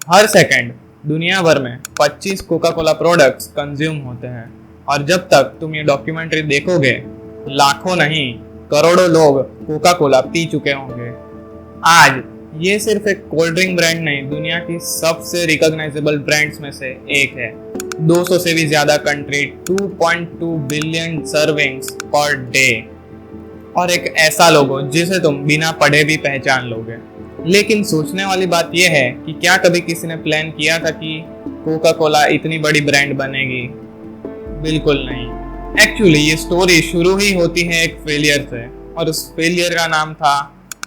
हर second दुनिया भर में 25 कोका कोला प्रोडक्ट्स कंज्यूम होते हैं और जब तक तुम ये डॉक्यूमेंट्री देखोगे लाखों नहीं करोड़ों लोग कोका कोला पी चुके होंगे। आज ये सिर्फ एक कोल्ड ड्रिंक ब्रांड नहीं, दुनिया की सबसे रिकॉग्नाइजेबल ब्रांड्स में से एक है। 200 से भी ज्यादा country, 2.2 billion servings per day और एक ऐसा लोगो जिसे तुम बिना पढ़े भी पहचान लोगे। लेकिन सोचने वाली बात यह है कि क्या कभी किसी ने प्लान किया था कि कोका कोला इतनी बड़ी ब्रांड बनेगी? बिल्कुल नहीं। एक्चुअली ये स्टोरी शुरू ही होती है एक फेलियर से और उस फेलियर का नाम था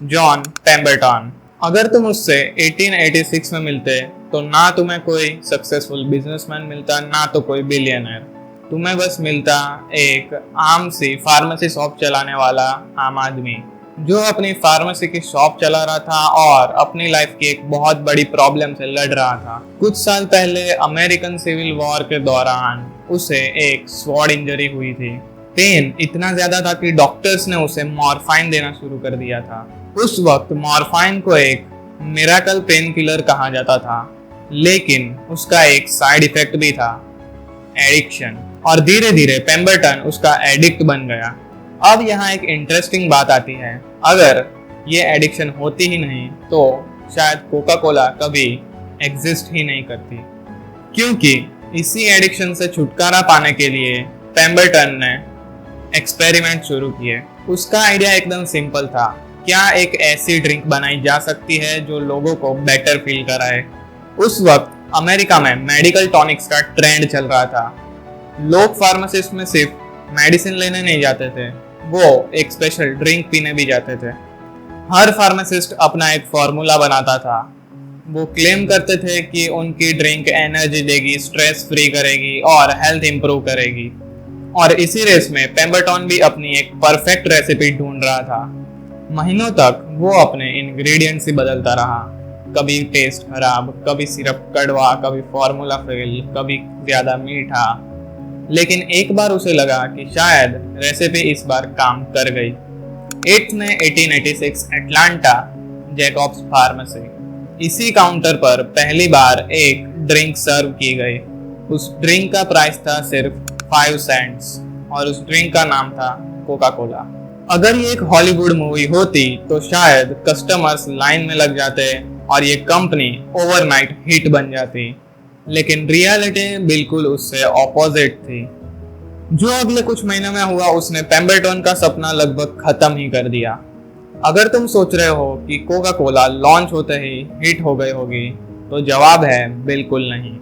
जॉन पेम्बरटन। अगर तुम उससे 1886 में मिलते तो ना तुम्हें कोई सक्सेसफुल बिजनेसमैन मिलता, ना तो कोई बिलियनर। तुम्हें बस मिलता एक आम सी फार्मेसी शॉप चलाने वाला आम आदमी जो अपनी फार्मेसी की शॉप चला रहा था और अपनी लाइफ की एक बहुत बड़ी प्रॉब्लम से लड़ रहा था। कुछ साल पहले अमेरिकन सिविल वॉर के दौरान उसे एक स्वॉर्ड इंजरी हुई थी। पेन इतना ज्यादा था कि डॉक्टर्स ने उसे मॉर्फाइन देना शुरू कर दिया था। उस वक्त मॉर्फाइन को एक मिरेकल पेन किलर कहा जाता था, लेकिन उसका एक साइड इफेक्ट भी था, एडिक्शन। और धीरे धीरे पेम्बरटन उसका एडिक्ट बन गया। अब यहाँ एक इंटरेस्टिंग बात आती है, अगर ये एडिक्शन होती ही नहीं तो शायद कोका कोला कभी एग्जिस्ट ही नहीं करती, क्योंकि इसी एडिक्शन से छुटकारा पाने के लिए पेम्बरटन ने एक्सपेरिमेंट शुरू किए। उसका आइडिया एकदम सिंपल था, क्या एक ऐसी ड्रिंक बनाई जा सकती है जो लोगों को बेटर फील कराए। उस वक्त अमेरिका में मेडिकल टॉनिक्स का ट्रेंड चल रहा था। लोग फार्मासिस्ट में सिर्फ मेडिसिन लेने नहीं जाते थे, वो एक स्पेशल ड्रिंक पीने भी जाते थे। हर फार्मासिस्ट अपना एक फॉर्मूला बनाता था। वो क्लेम करते थे कि उनकी ड्रिंक एनर्जी देगी, स्ट्रेस फ्री करेगी और हेल्थ इंप्रूव करेगी। और इसी रेस में पेम्बरटन भी अपनी एक परफेक्ट रेसिपी ढूंढ रहा था। महीनों तक वो अपने इंग्रेडिएंट्स ही बदलता रहा, कभी टेस्ट खराब, कभी सिरप कड़वा, कभी फॉर्मूला फेल, कभी ज्यादा मीठा। लेकिन एक बार उसे लगा कि शायद रेसिपी इस बार काम कर गई। 8 में 1886 अटलांटा जैकब्स फार्मेसी, इसी काउंटर पर पहली बार एक ड्रिंक सर्व की गई। उस ड्रिंक का प्राइस था सिर्फ 5 सेंट्स और उस ड्रिंक का नाम था कोका कोला। अगर ये एक हॉलीवुड मूवी होती तो शायद कस्टमर्स लाइन में लग जाते और ये कंपनी ओवरनाइट हिट बन जाती, लेकिन रियलिटी बिल्कुल उससे ऑपोजिट थी। जो अगले कुछ महीने में हुआ उसने पेम्बरटन का सपना लगभग खत्म ही कर दिया। अगर तुम सोच रहे हो कि कोका कोला लॉन्च होते ही हिट हो गई होगी तो जवाब है बिल्कुल नहीं।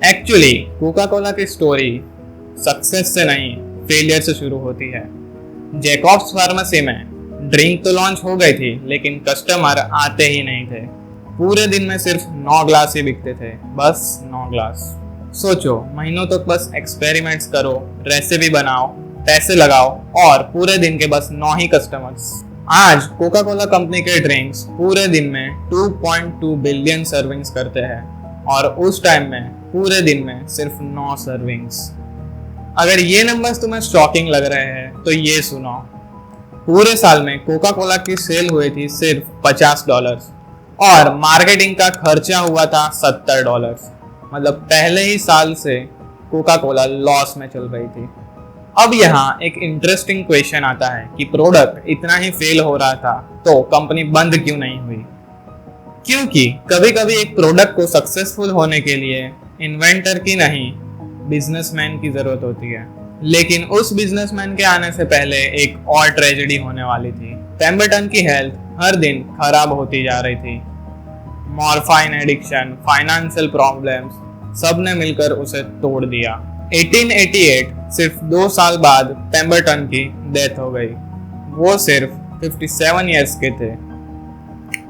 एक्चुअली कोका कोला की स्टोरी सक्सेस से नहीं, फेलियर से शुरू होती है। जैकब्स फार्मेसी में ड्रिंक तो लॉन्च हो गई थी, लेकिन कस्टमर आते ही नहीं थे। पूरे दिन में सिर्फ 9 ग्लास ही बिकते थे, बस 9 ग्लास। सोचो, महीनों तक बस एक्सपेरिमेंट्स करो, रेसिपी बनाओ, पैसे लगाओ और पूरे दिन के बस 9 ही कस्टमर्स। आज कोका कोला कंपनी के ड्रिंक्स पूरे दिन में 2.2 बिलियन सर्विंग्स करते हैं और उस टाइम में पूरे दिन में सिर्फ 9 सर्विंग्स। अगर ये नंबर्स तुम्हें शॉकिंग लग रहे हैं तो ये सुनो, पूरे साल में कोका कोला की सेल हुई थी सिर्फ $50 और मार्केटिंग का खर्चा हुआ था $70। मतलब पहले ही साल से कोका कोला लॉस में चल रही थी। अब यहाँ एक इंटरेस्टिंग क्वेश्चन आता है कि प्रोडक्ट इतना ही फेल हो रहा था तो कंपनी बंद क्यों नहीं हुई? क्योंकि कभी कभी एक प्रोडक्ट को सक्सेसफुल होने के लिए इन्वेंटर की नहीं, बिजनेसमैन की जरूरत होती है। लेकिन उस बिजनेसमैन के आने से पहले एक और ट्रेजेडी होने वाली थी। पेम्बरटन की हेल्थ हर दिन खराब होती जा रही थी। मॉर्फाइन एडिक्शन, फाइनेंशियल प्रॉब्लम्स, सब ने मिलकर उसे तोड़ दिया। 1888 सिर्फ 2 साल बाद पेम्बरटन की डेथ हो गई। वो सिर्फ 57 इयर्स के थे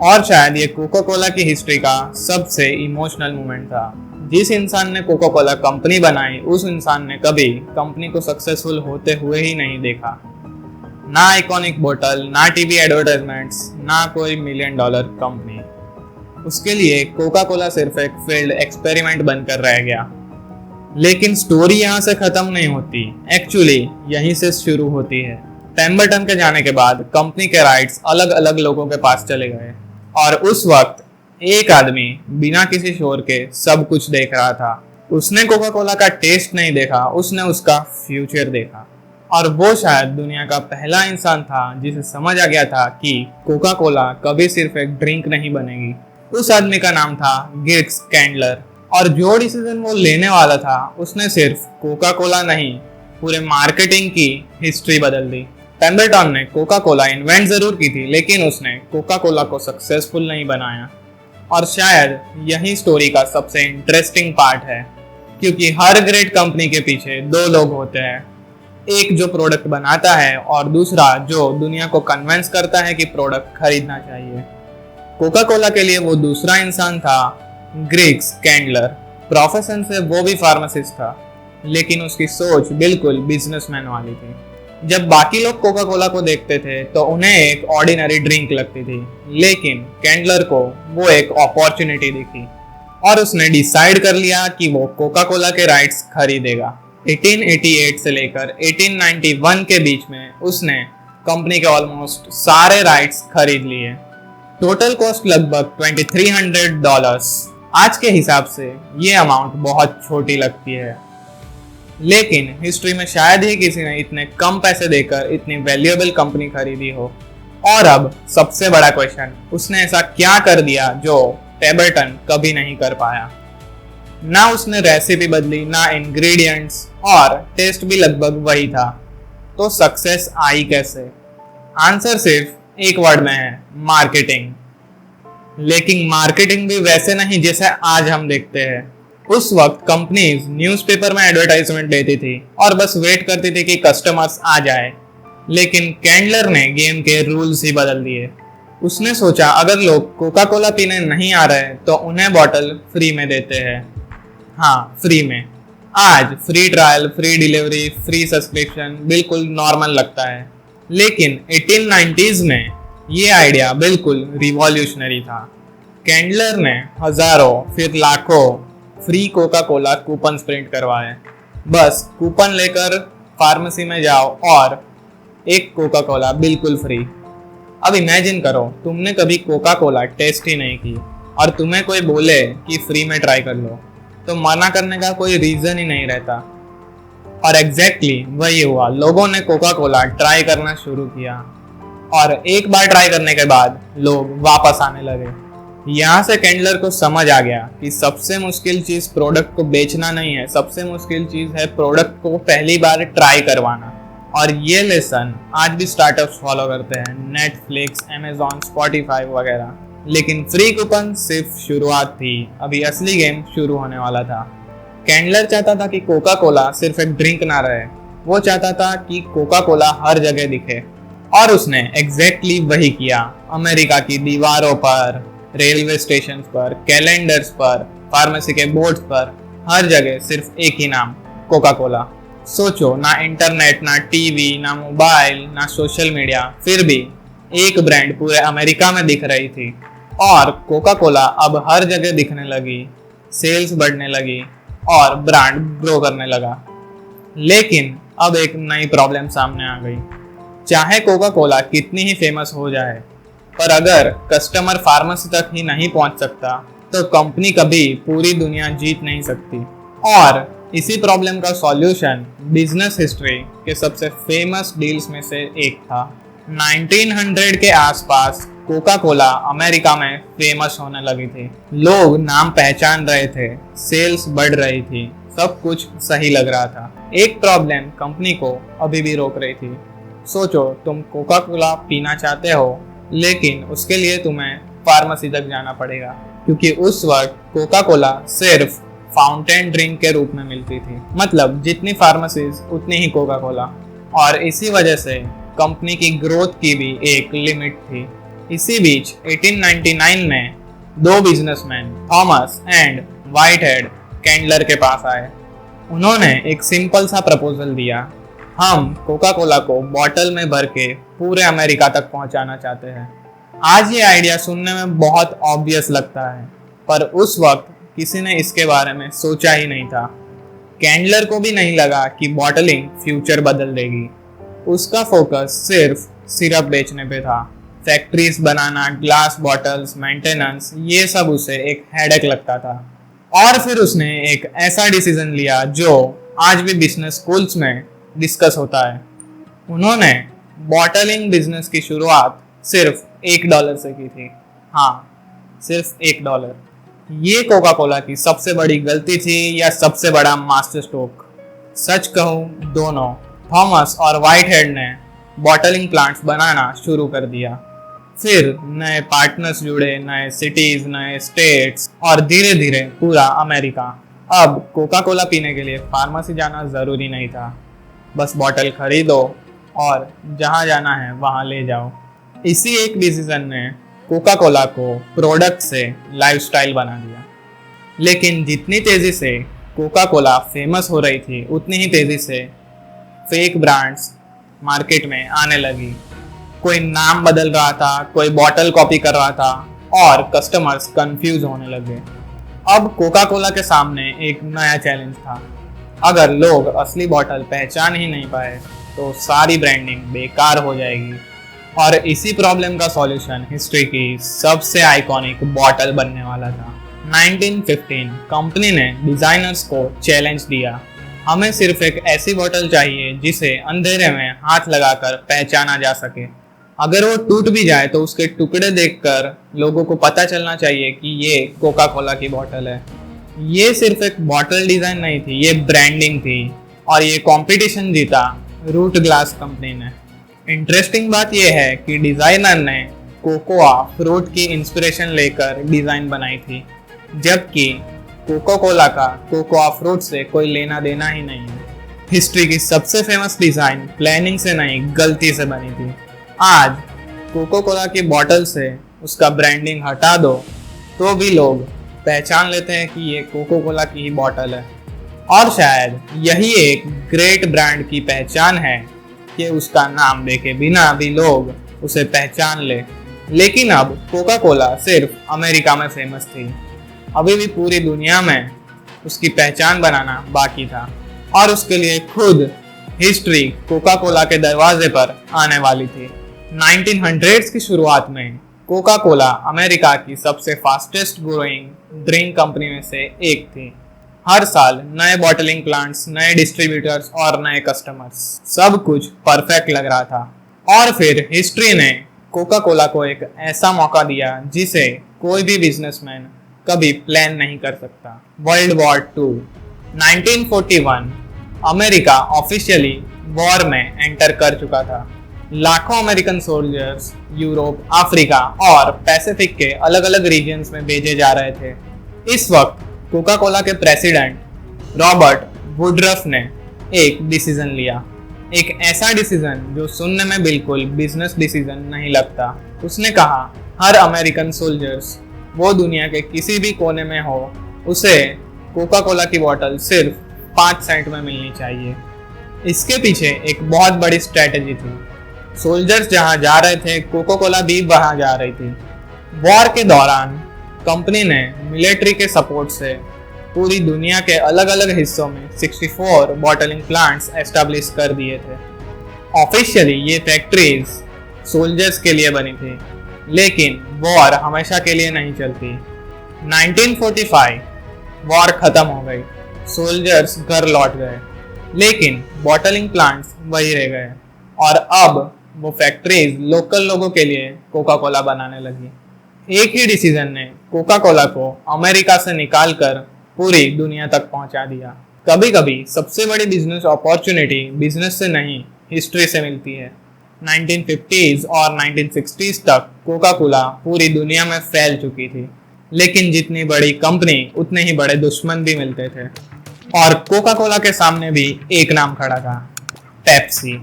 और शायद ये कोका कोला की हिस्ट्री का सबसे इमोशनल मोमेंट था। जिस इंसान ने कोका कोला कंपनी बनाई, उस इंसान ने कभी कंपनी को सक्सेसफुल होते हुए ही नहीं देखा। ना आइकॉनिक बोतल, ना टीवी एडवर्टाइजमेंट्स, ना कोई $1 मिलियन कंपनी। उसके लिए कोका कोला सिर्फ एक फेल्ड एक्सपेरिमेंट बनकर रह गया। लेकिन स्टोरी यहाँ से खत्म नहीं होती, एक्चुअली यहीं से शुरू होती है। पेम्बरटन के जाने के बाद कंपनी के राइट्स अलग अलग लोगों के पास चले गए और उस वक्त एक आदमी बिना किसी शोर के सब कुछ देख रहा था। उसने कोका कोला का टेस्ट नहीं देखा, उसने उसका फ्यूचर देखा। और वो शायद दुनिया का पहला इंसान था जिसे समझ आ गया था कि कोका कोला कभी सिर्फ एक ड्रिंक नहीं बनेगी। उस आदमी का नाम था गिर्क्स कैंडलर। और जो डिसीजन वो लेने वाला था उसने सिर्फ कोका कोला नहीं, पूरे मार्केटिंग की हिस्ट्री बदल दी। पेम्बरटन ने कोका कोला इन्वेंट जरूर की थी, लेकिन उसने कोका कोला को सक्सेसफुल नहीं बनाया। और शायद यही स्टोरी का सबसे इंटरेस्टिंग पार्ट है, क्योंकि हर ग्रेट कंपनी के पीछे दो लोग होते हैं, एक जो प्रोडक्ट बनाता है और दूसरा जो दुनिया को कन्विंस करता है कि प्रोडक्ट खरीदना चाहिए। कोका कोला के लिए वो दूसरा इंसान था गिर्क्स कैंडलर। प्रोफेशन से वो भी फार्मासिस्ट था, लेकिन उसकी सोच बिल्कुल बिजनेसमैन वाली थी। जब बाकी लोग कोका कोला को देखते थे तो उन्हें एक ऑर्डिनरी ड्रिंक लगती थी, लेकिन कैंडलर को वो एक अपॉर्चुनिटी दिखी और उसने डिसाइड कर लिया कि वो कोका कोला के राइट्स खरीदेगा। 1888 से लेकर 1891 के बीच में उसने कंपनी के ऑलमोस्ट सारे राइट्स खरीद लिए। टोटल कॉस्ट लगभग $2300। आज के हिसाब से ये अमाउंट बहुत छोटी लगती है, लेकिन हिस्ट्री में शायद ही किसी ने इतने कम पैसे देकर इतनी वैल्यूएबल कंपनी खरीदी हो। और अब सबसे बड़ा क्वेश्चन, उसने ऐसा क्या कर दिया जो पेम्बरटन कभी नहीं कर पाया? ना उसने रेसिपी बदली, ना इंग्रेडिएंट्स, और टेस्ट भी लगभग वही था। तो सक्सेस आई कैसे? आंसर सिर्फ एक वर्ड में है, मार्केटिंग। लेकिन मार्केटिंग भी वैसे नहीं जैसे आज हम देखते हैं। उस वक्त कंपनीज न्यूज़पेपर में एडवर्टाइजमेंट देती थी और बस वेट करती थी कि कस्टमर्स आ जाए। लेकिन कैंडलर ने गेम के रूल्स ही बदल दिए। उसने सोचा अगर लोग कोका कोला पीने नहीं आ रहे तो उन्हें बॉटल फ्री में देते हैं। हाँ, फ्री में। आज free trial, free delivery, free subscription बिल्कुल नॉर्मल लगता है, लेकिन 1890s में ये आइडिया बिल्कुल रिवॉल्यूशनरी था। कैंडलर ने हजारों फिर लाखों free Coca Cola coupon print करवाए। बस कूपन लेकर फार्मेसी में जाओ और एक कोका कोला बिल्कुल फ्री। अब इमेजिन करो, तुमने कभी कोका कोला टेस्ट ही नहीं की और तुम्हें कोई बोले कि फ्री में ट्राई कर लो, तो मना करने का कोई रीजन ही नहीं रहता। और एग्जैक्टली वही हुआ। लोगों ने कोका कोला ट्राई करना शुरू किया और एक बार ट्राई करने के बाद लोग वापस आने लगे। यहाँ से कैंडलर को समझ आ गया कि सबसे मुश्किल चीज प्रोडक्ट को बेचना नहीं है, सबसे मुश्किल चीज है प्रोडक्ट को पहली बार ट्राई करवाना। और ये लेसन आज भी स्टार्टअप्स फॉलो करते हैं, नेटफ्लिक्स, अमेजॉन, स्पॉटिफाई वगैरह। लेकिन फ्री कूपन सिर्फ शुरुआत थी, अभी असली गेम शुरू होने वाला था। कैंडलर चाहता था कि कोका कोला सिर्फ एक ड्रिंक ना रहे, वो चाहता था कि कोका कोला हर जगह दिखे। और उसने एग्जैक्टली वही किया। अमेरिका की दीवारों पर, रेलवे स्टेशन पर, कैलेंडर्स पर, फार्मेसी के बोर्ड्स पर, हर जगह सिर्फ एक ही नाम, कोका कोला। सोचो, ना इंटरनेट, ना टीवी, ना मोबाइल, ना सोशल मीडिया, फिर भी एक ब्रांड पूरे अमेरिका में दिख रही थी। और कोका कोला अब हर जगह दिखने लगी, सेल्स बढ़ने लगी और ब्रांड ग्रो करने लगा। लेकिन अब एक नई प्रॉब्लम सामने आ गई। चाहे कोका कोला कितनी ही फेमस हो जाए, पर अगर कस्टमर फार्मेसी तक ही नहीं पहुंच सकता तो कंपनी कभी पूरी दुनिया जीत नहीं सकती। और इसी प्रॉब्लम का सॉल्यूशन बिजनेस हिस्ट्री के सबसे फेमस डील्स में से एक था। 1900 के आसपास कोका कोला अमेरिका में फेमस होने लगी थी। लोग नाम पहचान रहे थे, सेल्स बढ़ रही थी, सब कुछ सही लग रहा था। एक प्रॉब्लम कंपनी को अभी भी रोक रही थी। सोचो, तुम कोका कोला पीना चाहते हो, लेकिन उसके लिए तुम्हें फार्मेसी तक जाना पड़ेगा, क्योंकि उस वक्त कोका कोला सिर्फ फाउंटेन ड्रिंक के रूप में मिलती थी। मतलब जितनी फार्मेसीज उतनी ही कोका कोला। और इसी वजह से कंपनी की ग्रोथ की भी एक लिमिट थी। इसी बीच 1899 में दो बिजनेसमैन थॉमस एंड व्हाइटहेड कैंडलर के पास आए। उन्होंने एक सिंपल सा प्रपोजल दिया, हम कोका कोला को बॉटल में भर के पूरे अमेरिका तक पहुंचाना चाहते हैं। आज ये आइडिया सुनने में बहुत ऑब्वियस लगता है, पर उस वक्त किसी ने इसके बारे में सोचा ही नहीं था। कैंडलर को भी नहीं लगा कि बॉटलिंग फ्यूचर बदल देगी। उसका फोकस सिर्फ सिरप बेचने पे था। फैक्ट्रीज बनाना, ग्लास बॉटल्स, मेंटेनेंस, ये सब उसे एक हेडेक लगता था। और फिर उसने एक ऐसा डिसीजन लिया जो आज भी बिजनेस स्कूल्स में डिस्कस होता है। उन्होंने बॉटलिंग बिजनेस की शुरुआत सिर्फ $1 से की थी। हाँ, सिर्फ $1। ये कोका कोला की सबसे बड़ी गलती थी या सबसे बड़ा मास्टर स्ट्रोक? सच कहूँ, दोनों। थॉमस और व्हाइटहेड ने बॉटलिंग प्लांट्स बनाना शुरू कर दिया। फिर नए पार्टनर्स जुड़े, नए सिटीज, नए स्टेट्स और धीरे धीरे पूरा अमेरिका। अब कोका कोला पीने के लिए फार्मेसी जाना ज़रूरी नहीं था। बस बॉटल खरीदो और जहाँ जाना है वहाँ ले जाओ। इसी एक डिसीजन ने कोका कोला को प्रोडक्ट से लाइफस्टाइल बना दिया। लेकिन जितनी तेज़ी से कोका कोला फेमस हो रही थी, उतनी ही तेज़ी से फेक ब्रांड्स मार्केट में आने लगी। कोई नाम बदल रहा था, कोई बॉटल कॉपी कर रहा था और कस्टमर्स कंफ्यूज होने लगे। अब कोका कोला के सामने एक नया चैलेंज था। अगर लोग असली बॉटल पहचान ही नहीं पाए तो सारी ब्रांडिंग बेकार हो जाएगी। और इसी प्रॉब्लम का सॉल्यूशन हिस्ट्री की सबसे आइकॉनिक बॉटल बनने वाला था। 1915 कंपनी ने डिजाइनर्स को चैलेंज दिया, हमें सिर्फ एक ऐसी बॉटल चाहिए जिसे अंधेरे में हाथ लगाकर पहचाना जा सके। अगर वो टूट भी जाए तो उसके टुकड़े देखकर लोगों को पता चलना चाहिए कि ये कोका कोला की बॉटल है। ये सिर्फ एक बॉटल डिजाइन नहीं थी, ये ब्रांडिंग थी। और ये कंपटीशन जीता रूट ग्लास कंपनी ने। इंटरेस्टिंग बात यह है कि डिजाइनर ने कोकोआ फ्रूट की इंस्पिरेशन लेकर डिजाइन बनाई थी, जबकि कोका कोला का कोकोआ फ्रूट से कोई लेना देना ही नहीं है। हिस्ट्री की सबसे फेमस डिजाइन प्लानिंग से नहीं, गलती से बनी थी। आज कोका कोला की बॉटल से उसका ब्रांडिंग हटा दो तो भी लोग पहचान लेते हैं कि ये कोका कोला की ही बॉटल है। और शायद यही एक ग्रेट ब्रांड की पहचान है कि उसका नाम देखे बिना भी लोग उसे पहचान ले। लेकिन अब कोका कोला सिर्फ अमेरिका में फेमस थी, अभी भी पूरी दुनिया में उसकी पहचान बनाना बाकी था। और उसके लिए खुद हिस्ट्री कोका कोला के दरवाजे पर आने वाली थी। 1900s की शुरुआत में कोका कोला अमेरिका की सबसे फास्टेस्ट ग्रोइंग ड्रिंक कंपनी में से एक थी। हर साल नए बॉटलिंग प्लांट्स, नए डिस्ट्रीब्यूटर्स और नए कस्टमर्स, सब कुछ परफेक्ट लग रहा था। और फिर हिस्ट्री ने कोका कोला को एक ऐसा मौका दिया जिसे कोई भी बिजनेसमैन कभी प्लान नहीं कर सकता। World war 2 1941 America officially war में एंटर कर चुका था। लाखों अमेरिकन सोल्जर्स यूरोप, अफ्रीका और पैसिफिक के अलग अलग रीजन्स में भेजे जा रहे थे। इस वक्त कोका कोला के प्रेसिडेंट रॉबर्ट वुडरफ ने एक डिसीजन लिया, एक ऐसा डिसीजन जो सुनने में बिल्कुल बिजनेस डिसीजन नहीं लगता। उसने कहा, हर अमेरिकन सोल्जर्स, वो दुनिया के किसी भी कोने में हो, उसे कोका कोला की बोतल सिर्फ 5 सेंट में मिलनी चाहिए। इसके पीछे एक बहुत बड़ी स्ट्रेटेजी थी। सोल्जर्स जहां जा रहे थे, कोका कोला भी वहां जा रही थी। वॉर के दौरान कंपनी ने मिलिट्री के सपोर्ट से पूरी दुनिया के अलग अलग हिस्सों में 64 बॉटलिंग प्लांट्स एस्टेब्लिश कर दिए थे। ऑफिशियली ये फैक्ट्रीज सोल्जर्स के लिए बनी थी, लेकिन वॉर हमेशा के लिए नहीं चलती। 1945 वॉर खत्म हो गई, सोल्जर्स घर लौट गए, लेकिन बॉटलिंग प्लांट्स वही रह गए। और अब वो फैक्ट्रीज लोकल लोगों के लिए कोका कोला बनाने लगी। एक ही डिसीजन ने कोका कोला को अमेरिका से निकालकर पूरी दुनिया तक पहुंचा दिया। कभी कभी सबसे बड़ी बिजनेस अपॉर्चुनिटी बिजनेस से नहीं, हिस्ट्री से मिलती है। 1950s और 1960s तक कोका कोला पूरी दुनिया में फैल चुकी थी, लेकिन जितनी बड़ी कंपनी उतने ही बड़े दुश्मन भी मिलते थे। और कोका कोला के सामने भी एक नाम खड़ा था, पेप्सी।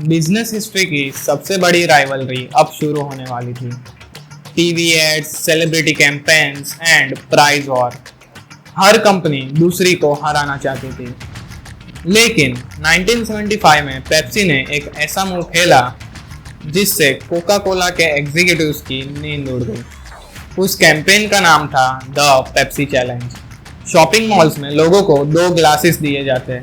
बिजनेस हिस्ट्री की सबसे बड़ी राइवलरी अब शुरू होने वाली थी। TV ads, celebrity campaigns and prize war, हर कंपनी दूसरी को हराना चाहती थी। लेकिन 1975 में पेप्सी ने एक ऐसा मूव खेला जिससे कोका कोला के एग्जीक्यूटिव्स की नींद उड़ गई। उस कैंपेन का नाम था the Pepsi challenge. Shopping malls में लोगों को 2 ग्लासेस दिए जाते,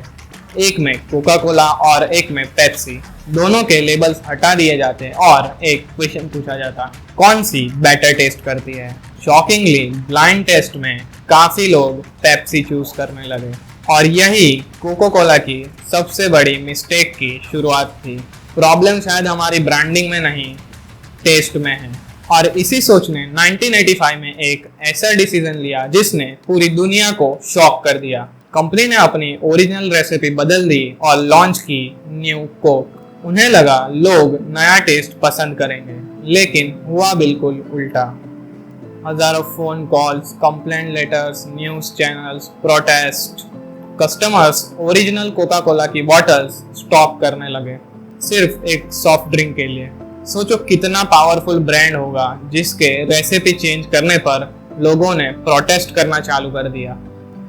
एक में कोका कोला और एक में पेप्सी, दोनों के लेबल्स हटा दिए जाते और एक क्वेश्चन पूछा जाता, कौन सी बेटर टेस्ट करती है। शॉकिंगली ब्लाइंड टेस्ट में काफी लोग पेप्सी चूज करने लगे और यही कोका कोला की सबसे बड़ी मिस्टेक की शुरुआत थी। प्रॉब्लम शायद हमारी ब्रांडिंग में नहीं, टेस्ट में है। और इसी सोच ने 1985 में एक ऐसा डिसीजन लिया जिसने पूरी दुनिया को शॉक कर दिया। कंपनी ने अपनी ओरिजिनल रेसिपी बदल दी और लॉन्च की न्यू कोक। उन्हें लगा लोग नया टेस्ट पसंद करेंगे, लेकिन हुआ बिल्कुल उल्टा। हजारों phone calls, complaint letters, news channels, protest. Customers original Coca Cola की बॉटल्स स्टॉक करने लगे, सिर्फ एक सॉफ्ट ड्रिंक के लिए। सोचो कितना पावरफुल ब्रांड होगा जिसके रेसिपी चेंज करने पर लोगों ने प्रोटेस्ट करना चालू कर दिया।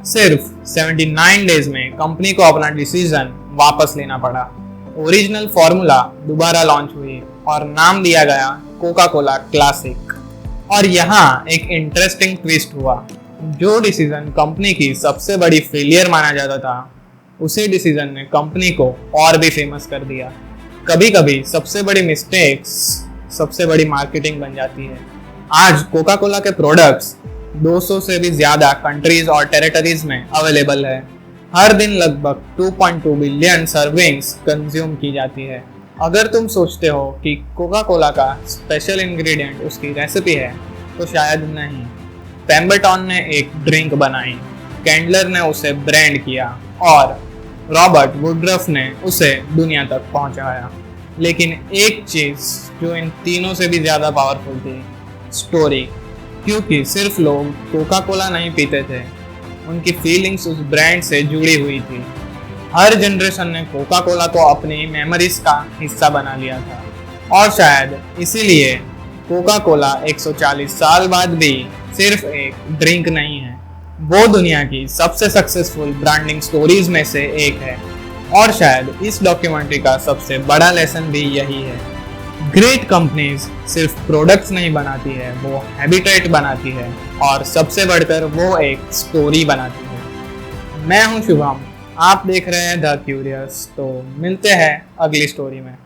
सिर्फ 79 डेज में कंपनी को अपना डिसीजन वापस लेना पड़ा। ओरिजिनल फॉर्मूला दोबारा लॉन्च हुई और नाम दिया गया कोका कोला क्लासिक। और यहाँ एक इंटरेस्टिंग ट्विस्ट हुआ। जो डिसीजन कंपनी की सबसे बड़ी फेलियर माना जाता था, उसी डिसीजन ने कंपनी को और भी फेमस कर दिया। कभी कभी सबसे बड़ी मिस्टेक्स सबसे बड़ी मार्केटिंग बन जाती है। आज कोका कोला के प्रोडक्ट्स 200 से भी ज्यादा कंट्रीज और टेरिटरीज में अवेलेबल है। हर दिन लगभग 2.2 बिलियन सर्विंग्स कंज्यूम की जाती है। अगर तुम सोचते हो कि कोका कोला का स्पेशल इंग्रेडिएंट उसकी रेसिपी है, तो शायद नहीं। पेम्बरटन ने एक ड्रिंक बनाई, कैंडलर ने उसे ब्रांड किया और रॉबर्ट वुडरफ ने उसे दुनिया तक पहुंचाया। लेकिन एक चीज जो इन तीनों से भी ज्यादा पावरफुल थी, स्टोरी। क्योंकि सिर्फ लोग कोका कोला नहीं पीते थे, उनकी फीलिंग्स उस ब्रांड से जुड़ी हुई थी। हर जनरेशन ने कोका कोला को अपनी मेमोरीज का हिस्सा बना लिया था और शायद इसीलिए कोका कोला 140 साल बाद भी सिर्फ एक ड्रिंक नहीं है, वो दुनिया की सबसे सक्सेसफुल ब्रांडिंग स्टोरीज में से एक है। और शायद इस डॉक्यूमेंट्री का सबसे बड़ा लेसन भी यही है। ग्रेट कंपनीज सिर्फ प्रोडक्ट्स नहीं बनाती है, वो हैबिटेट बनाती है और सबसे बढ़कर वो एक स्टोरी बनाती है। मैं हूं शुभम, आप देख रहे हैं द क्यूरियस। तो मिलते हैं अगली स्टोरी में।